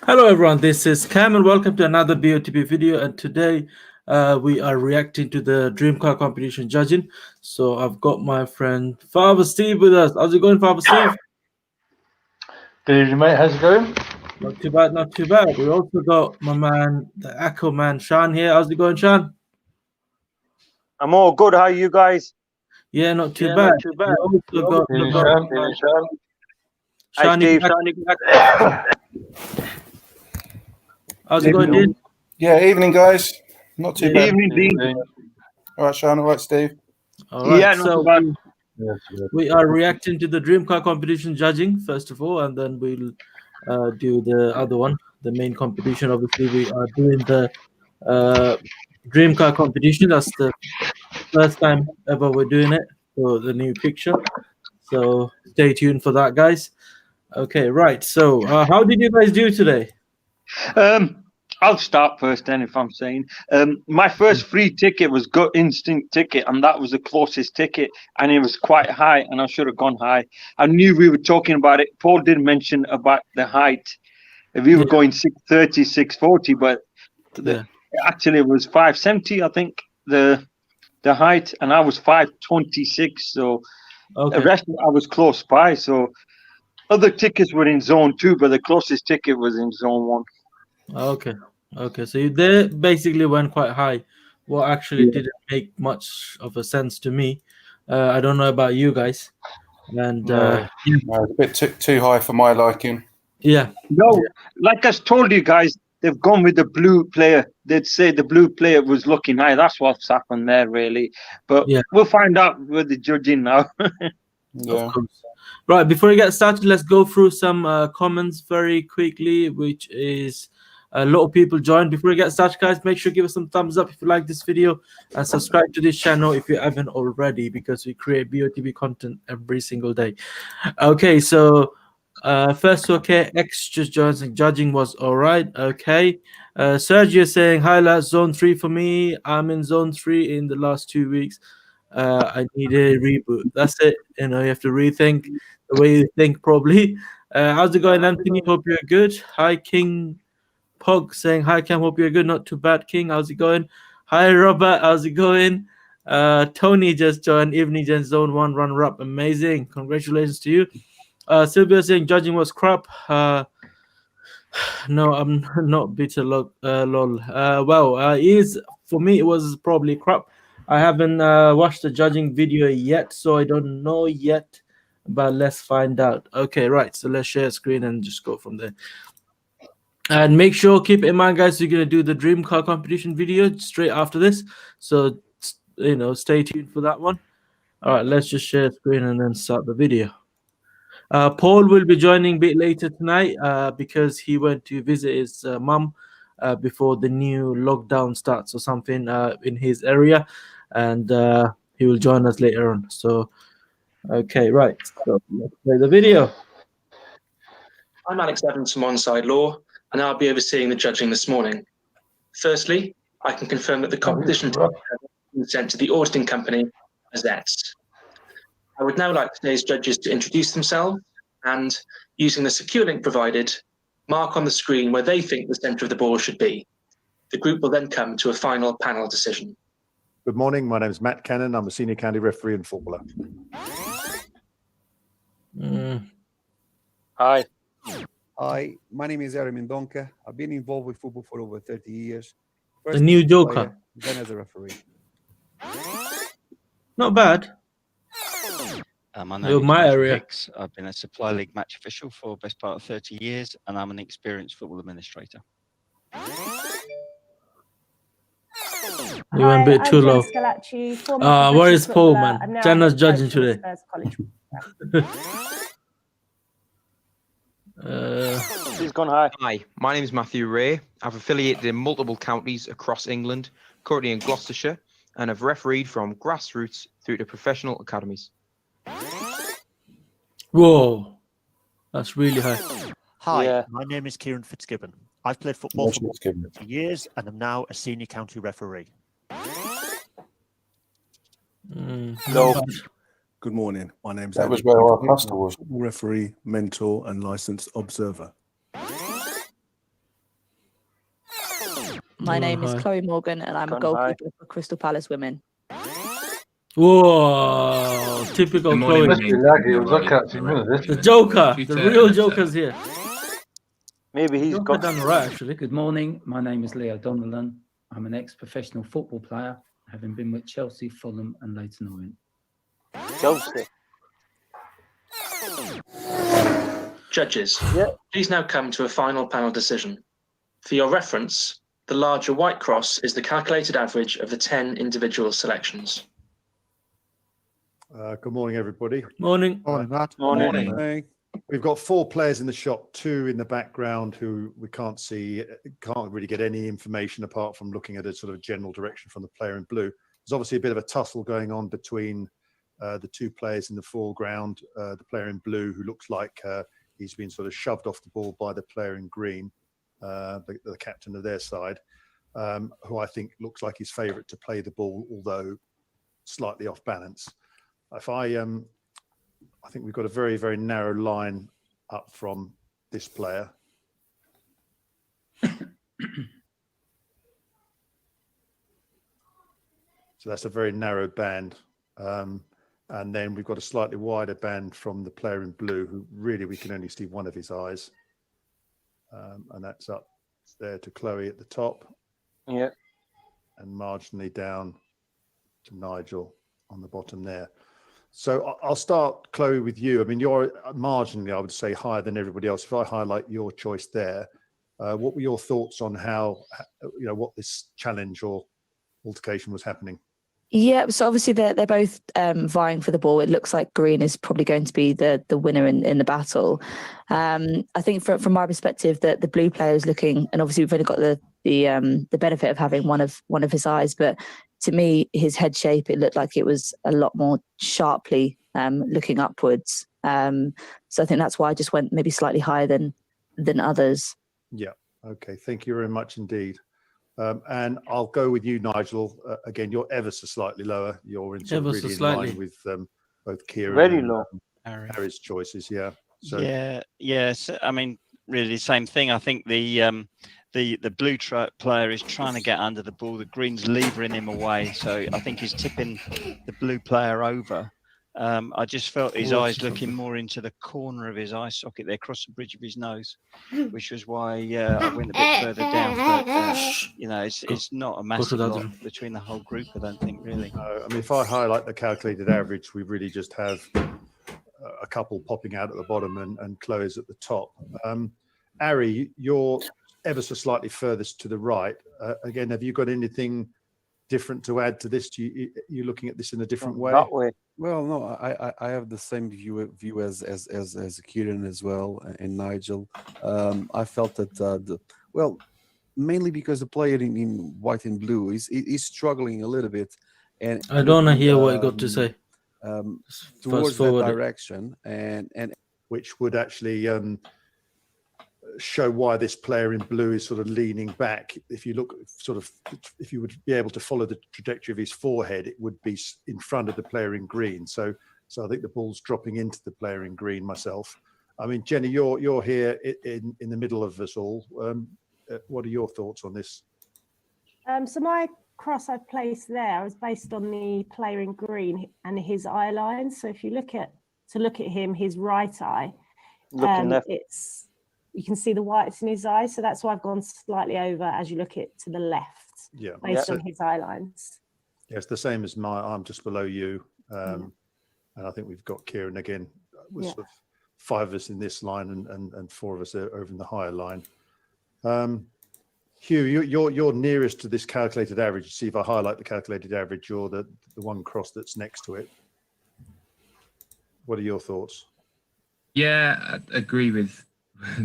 Hello everyone, this is Cam and welcome to another BOTB video, and today we are reacting to the dream car competition judging. So I've got my friend Father Steve with us. How's it going, Father Steve? Good evening, mate. How's it going? Not too bad, not too bad. We also got my man, the Echo man, Shan here. How's it going, Shan? I'm all good. How are you guys? Yeah, not too bad. We also got Hi, Steve. How's it going, Dean? Yeah, evening, guys. Not too bad. Evening, Dean. All right, Sean. All right, Steve. All right, Yeah, not so too bad. we are reacting to the dream car competition judging first of all, and then we'll do the other one, the main competition. Obviously, we are doing the dream car competition. That's the first time ever we're doing it for the new picture. So stay tuned for that, guys. Okay, right. So how did you guys do today? I'll start first then, if I'm saying. My first free ticket was Gut Instinct ticket, and that was the closest ticket, and it was quite high, and I should have gone high. I knew we were talking about it. Paul did mention about the height. We were going 630, 640, but actually it was 570, I think, the height, and I was 526. So the rest I was close by. So other tickets were in zone 2, but the closest ticket was in zone 1. Okay. So they basically went quite high. What actually didn't make much of a sense to me. I don't know about you guys. And it's a bit too high for my liking. Yeah. No, like I told you guys, they've gone with the blue player. They'd say the blue player was looking high. That's what's happened there, really. But we'll find out with the judging now. Yeah. Right, before we get started, let's go through some comments very quickly, which is a lot of people joined. Before we get started, guys, make sure to give us some thumbs up if you like this video and subscribe to this channel if you haven't already, because we create BOTB content every single day. Okay, so first, X just joins and judging was all right. Okay, Sergio saying highlight zone 3 for me. I'm in zone 3 in the last 2 weeks. I need a reboot. That's it. You know, you have to rethink the way you think, probably. How's it going, Anthony? Hope you're good. Hi, King Pog saying hi, Cam. Hope you're good. Not too bad, King. How's it going? Hi, Robert. How's it going? Tony just joined. Evening Gen Zone 1 runner up. Amazing. Congratulations to you. Sylvia saying judging was crap. No, I'm not bitter. Lol. For me, it was probably crap. I haven't watched the judging video yet, so I don't know yet. But let's find out. Okay, right. So let's share screen and just go from there. And make sure, keep in mind, guys, you're gonna do the dream car competition video straight after this. So you know, stay tuned for that one. All right, let's just share screen and then start the video. Paul will be joining a bit later tonight because he went to visit his mum before the new lockdown starts or something in his area, and he will join us later on. So, okay, right. So let's play the video. I'm Alex Evans from Onside Law, and I'll be overseeing the judging this morning. Firstly, I can confirm that the competition has been sent to the auditing company as X. I would now like today's judges to introduce themselves and, using the secure link provided, mark on the screen where they think the centre of the ball should be. The group will then come to a final panel decision. Good morning. My name is Matt Cannon. I'm a senior county referee in Formula. Hi. Hi, my name is Aaron Mendonca. I've been involved with football for over 30 years. The new Joker. Player, then as a referee. Not bad. My name is Michael Hicks. I've been a Supply League match official for the best part of 30 years, and I'm an experienced football administrator. You went a bit too low. Where is Paul, man? Jenna's judging today. He's gone high. Hi, my name is Matthew Ray. I've affiliated in multiple counties across England, currently in Gloucestershire, and have refereed from grassroots through to professional academies. Whoa, that's really high. Hi, my name is Kieran Fitzgibbon. I've played football for 30 years and am now a senior county referee. No. Good morning. My name's That was where our pastor was. Referee, mentor, and licensed observer. My name is hi. Chloe Morgan, and I'm a Gone high. goalkeeper for Crystal Palace Women. Whoa, typical Good morning, Chloe. Must be laggy. Was I catching none of this? The Joker, Due the to real NFZ. Joker's here. Maybe he's Joker got. done right, actually. Good morning. My name is Leo Donnellan. I'm an ex-professional football player, having been with Chelsea, Fulham, and Leyton Orient. Chelsea. Judges, please now come to a final panel decision. For your reference, the larger white cross is the calculated average of the 10 individual selections. Good morning, everybody. Morning. Morning, Matt. Morning. We've got 4 players in the shot, 2 in the background who we can't see, can't really get any information apart from looking at a sort of general direction from the player in blue. There's obviously a bit of a tussle going on between the 2 players in the foreground. The player in blue, who looks like he's been sort of shoved off the ball by the player in green, the captain of their side, who I think looks like his favourite to play the ball, although slightly off balance. I think we've got a very, very narrow line up from this player. So that's a very narrow band. And then we've got a slightly wider band from the player in blue, who really we can only see one of his eyes. And that's up there to Chloe at the top. Yeah. And marginally down to Nigel on the bottom there. So I'll start, Chloe, with you. I mean, you're marginally, I would say, higher than everybody else. If I highlight your choice there, what were your thoughts on how, what this challenge or altercation was happening? Yeah, so obviously they're both vying for the ball. It looks like green is probably going to be the winner in the battle. I think from my perspective, that the blue player is looking, and obviously we've only got the benefit of having one of his eyes, but to me, his head shape, it looked like it was a lot more sharply looking upwards. So I think that's why I just went maybe slightly higher than others. Yeah. Okay. Thank you very much indeed. And I'll go with you, Nigel. Again, you're ever so slightly lower. You're in sort of really in line with both Kieran Very and low. Harry's choices. Yeah. So yes. I mean, really the same thing. I think the blue player is trying to get under the ball. The green's levering him away. So I think he's tipping the blue player over. I just felt his eyes looking more into the corner of his eye socket there, across the bridge of his nose, which was why I went a bit further down. But, it's not a massive lot between the whole group, I don't think, really. I mean, if I highlight the calculated average, we really just have a couple popping out at the bottom and Chloe's at the top. Ari, you're ever so slightly furthest to the right. Again, have you got anything different to add to this? You looking at this in a different way? That way. Well, no, I have the same view as Kieran as well, and Nigel. I felt that mainly because the player in white and blue is struggling a little bit, and I don't want to hear what you got to say. Towards that direction, and which would actually show why this player in blue is sort of leaning back. If you look if you would be able to follow the trajectory of his forehead, it would be in front of the player in green. So I think the ball's dropping into the player in green myself. I mean, Jenny, you're here in the middle of us all. What are your thoughts on this? So my cross I've placed there was based on the player in green and his eye line. So if you look at him, his right eye, you can see the whites in his eye. So that's why I've gone slightly over as you look to the left, based on his eye lines. Yeah, it's the same as I'm just below you. And I think we've got Kieran again, with sort of 5 of us in this line and 4 of us over in the higher line. Hugh, you're nearest to this calculated average. See, if I highlight the calculated average, you're the one cross that's next to it. What are your thoughts? Yeah, I agree with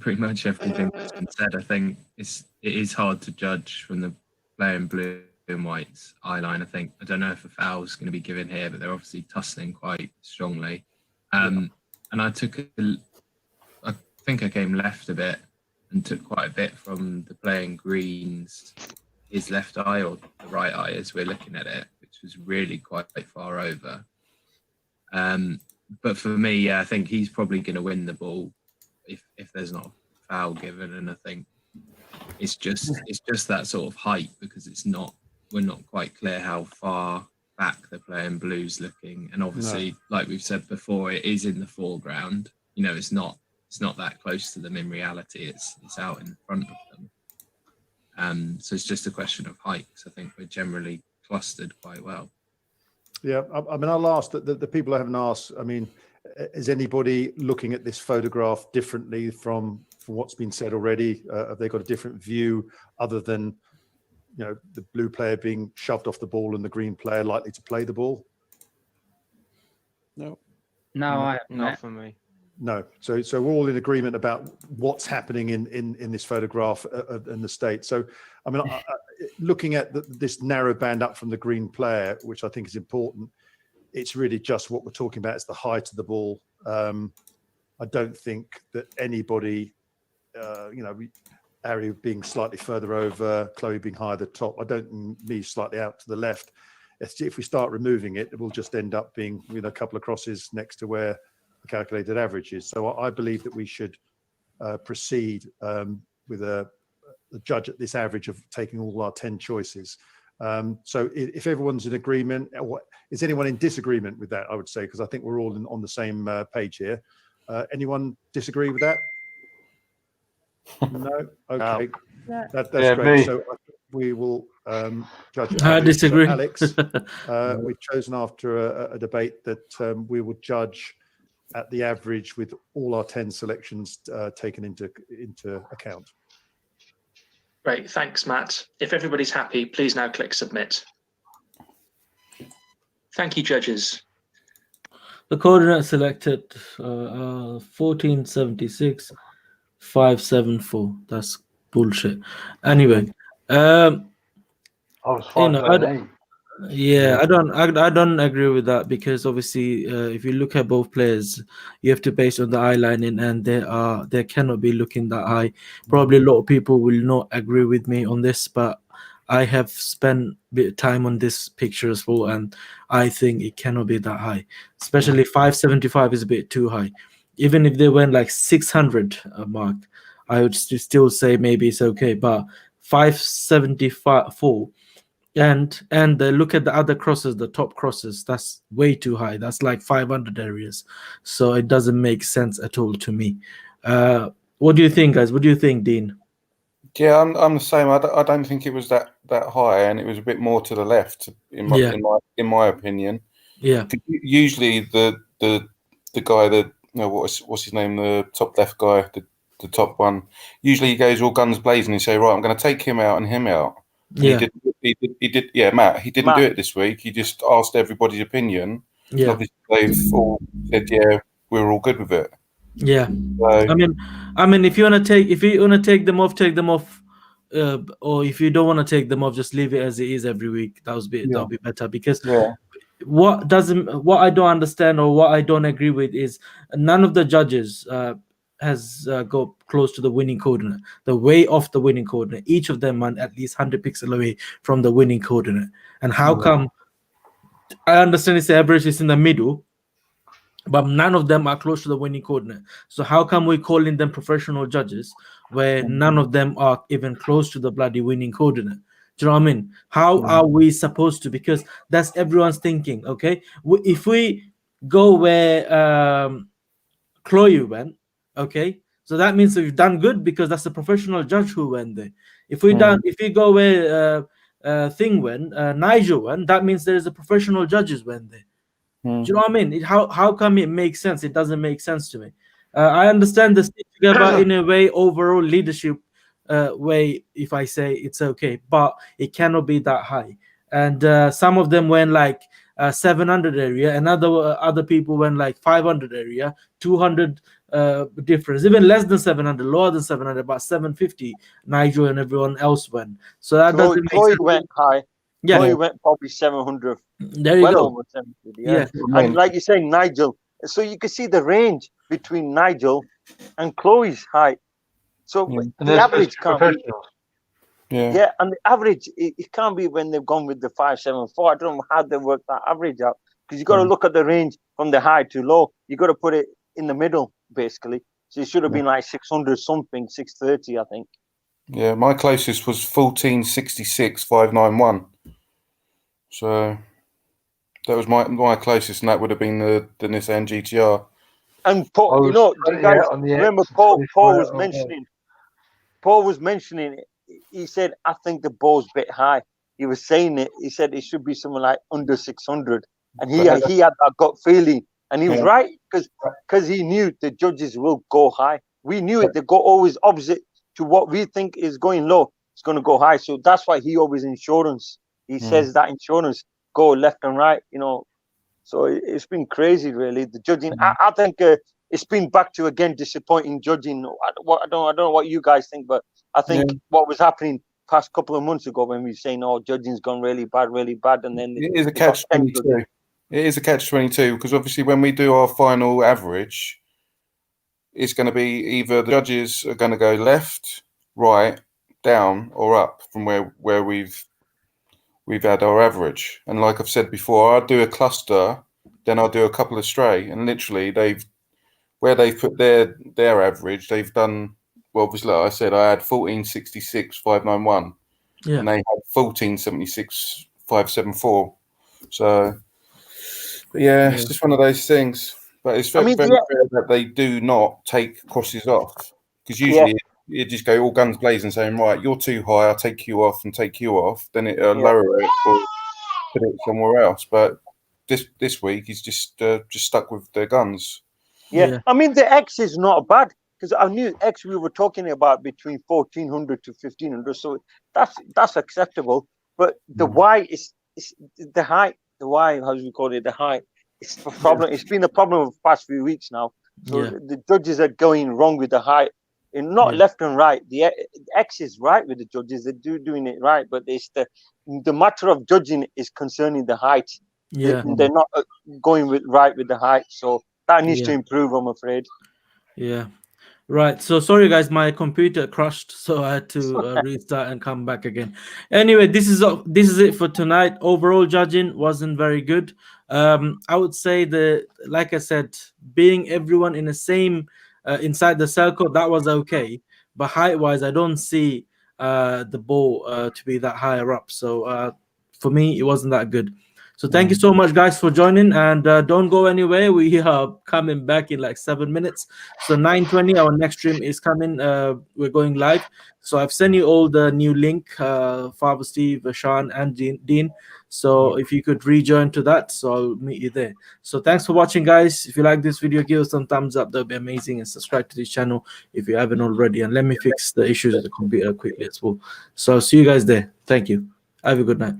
pretty much everything that's been said. I think it is hard to judge from the player in blue and white's eye line. I don't know if a foul's going to be given here, but they're obviously tussling quite strongly. And I think I came left a bit and took quite a bit from the player in green's his left eye, or the right eye as we're looking at it, which was really quite far over. But for me, I think he's probably going to win the ball if there's not a foul given. And I think it's just that sort of height, because we're not quite clear how far back the player in blue's looking, and obviously, like we've said before, it is in the foreground. You know, it's not that close to them in reality. It's out in front of them. So it's just a question of height. So I think we're generally clustered quite well. Yeah, I mean, I'll ask the people I haven't asked. I mean, is anybody looking at this photograph differently from what's been said already? Have they got a different view other than, you know, the blue player being shoved off the ball and the green player likely to play the ball? No. No, not for me. No. So we're all in agreement about what's happening in this photograph in the state. So, I mean, looking at this narrow band up from the green player, which I think is important, it's really just what we're talking about. It's the height of the ball. I don't think that anybody, you know, Ari being slightly further over, Chloe being higher at the top, I don't me slightly out to the left. If we start removing it, it will just end up being, you know, a couple of crosses next to where the calculated average is. So I believe that we should proceed with a judge at this average of taking all our 10 choices. So if everyone's in agreement, is anyone in disagreement with that? I would say, because I think we're all on the same page here. Anyone disagree with that? No. Okay. That's great. Me. So we will judge. I disagree. So Alex, we've chosen after a debate that we will judge at the average with all our 10 selections taken into account. Great, thanks, Matt. If everybody's happy, please now click submit. Thank you, judges. The coordinate selected 1476 574. That's bullshit. Anyway, I was you know, 538. yeah, I don't agree with that, because obviously, if you look at both players, you have to base on the eye lining, and they cannot be looking that high. Probably a lot of people will not agree with me on this, but I have spent a bit of time on this picture as well, and I think it cannot be that high. Especially 575 is a bit too high. Even if they went like 600 mark, I would still say maybe it's okay. But 574. And look at the other crosses, the top crosses, that's way too high. That's like 500 areas. So it doesn't make sense at all to me. What do you think, guys? What do you think, Dean? Yeah, I'm the same. I don't think it was that high, and it was a bit more to the left, in my opinion. Yeah. Usually the guy that, you know, what's his name, the top left guy, the top one. Usually he goes all guns blazing and say, right, I'm going to take him out and him out. And Yeah. He did. Yeah, Matt. He didn't do it this week. He just asked everybody's opinion. Yeah. And obviously they've all said, yeah, we're all good with it. Yeah. So, I mean, if you want to take them off, take them off. Or if you don't want to take them off, just leave it as it is every week. That'll be better, because what I don't understand or what I don't agree with is none of the judges has got close to the winning coordinate, the way off the winning coordinate. Each of them are at least 100 pixels away from the winning coordinate. And how come? I understand it's the average is in the middle, but none of them are close to the winning coordinate. So how come we're calling them professional judges where none of them are even close to the bloody winning coordinate? Do you know what I mean? How are we supposed to? Because that's everyone's thinking. Okay, if we go where Chloe went, okay, so that means we've done good, because that's a professional judge who went there. If we go where thing went, Nigel went, that means there's a professional judges went there. Do you know what I mean? How come it makes sense? It doesn't make sense to me. I understand this together in a way, overall leadership way, if I say it's okay, but it cannot be that high. And some of them went like 700 area, and other people went like 500 area, 200 difference, even less than 700, lower than 700, about 750. Nigel and everyone else went. So that doesn't make Chloe sense. went high. Yeah. Chloe went probably 700. There you go. Over 700, yeah. And like you're saying, Nigel. So you can see the range between Nigel and Chloe's height. So the average can't be. Yeah, and the average, it can't be when they've gone with the 574. I don't know how they work that average out, because you got to look at the range from the high to low. You got to put it in the middle, basically. So it should have been like 600 something, 630, I think. Yeah, my closest was 1466,591. So that was my closest, and that would have been the Nissan GTR. And Paul, you know, you guys remember Paul was mentioning it. He said, I think the ball's a bit high. He was saying it. He said it should be something like under 600. And he had that gut feeling. And he was right, because he knew the judges will go high. We knew it. They go always opposite to what we think is going low. It's going to go high. So that's why he always insurance. He says that insurance go left and right, you know. So it's been crazy, really. The judging, I think it's been back to, again, disappointing judging. I don't know what you guys think, but I think what was happening past couple of months ago when we were saying, oh, judging's gone really bad, and then it is a catch-22. It is a catch-22 because obviously when we do our final average, it's going to be either the judges are going to go left, right, down, or up from where we've had our average. And like I've said before, I'll do a cluster, then I'll do a couple of stray, and literally where they've put their average, they've done well. Obviously, like I said, I had 1466,591, and they had 1476,574. So, but yeah, it's just one of those things. But it's very rare that they do not take crosses off, because usually you just go all guns blazing, saying, right, you're too high, I'll take you off and take you off. Then it lower it or put it somewhere else. But this week he's just stuck with their guns. Yeah, I mean the X is not bad, because I knew X we were talking about between 1400 to 1500, so that's acceptable. But the Y is the height. The Y, how do you call it? The height. It's a problem. It's been a problem for the past few weeks now. So the judges are going wrong with the height, and not left and right. The X is right with the judges. They're doing it right, but it's the matter of judging is concerning the height. They're not going right with the height. So that needs to improve, I'm afraid. Yeah. Right. So sorry, guys, my computer crashed, so I had to restart and come back again. Anyway, this is it for tonight. Overall judging wasn't very good. I would say like I said, being everyone in the same inside the circle, that was okay. But height-wise, I don't see the ball to be that higher up. So for me, it wasn't that good. So thank you so much, guys, for joining, and don't go anywhere. We are coming back in like 7 minutes. So 9:20, our next stream is coming. We're going live. So I've sent you all the new link, Father Steve, Hasan, and Dean. So if you could rejoin to that, so I'll meet you there. So thanks for watching, guys. If you like this video, give us some thumbs up. That'll be amazing, and subscribe to this channel if you haven't already. And let me fix the issues with the computer quickly as well. So I'll see you guys there. Thank you. Have a good night.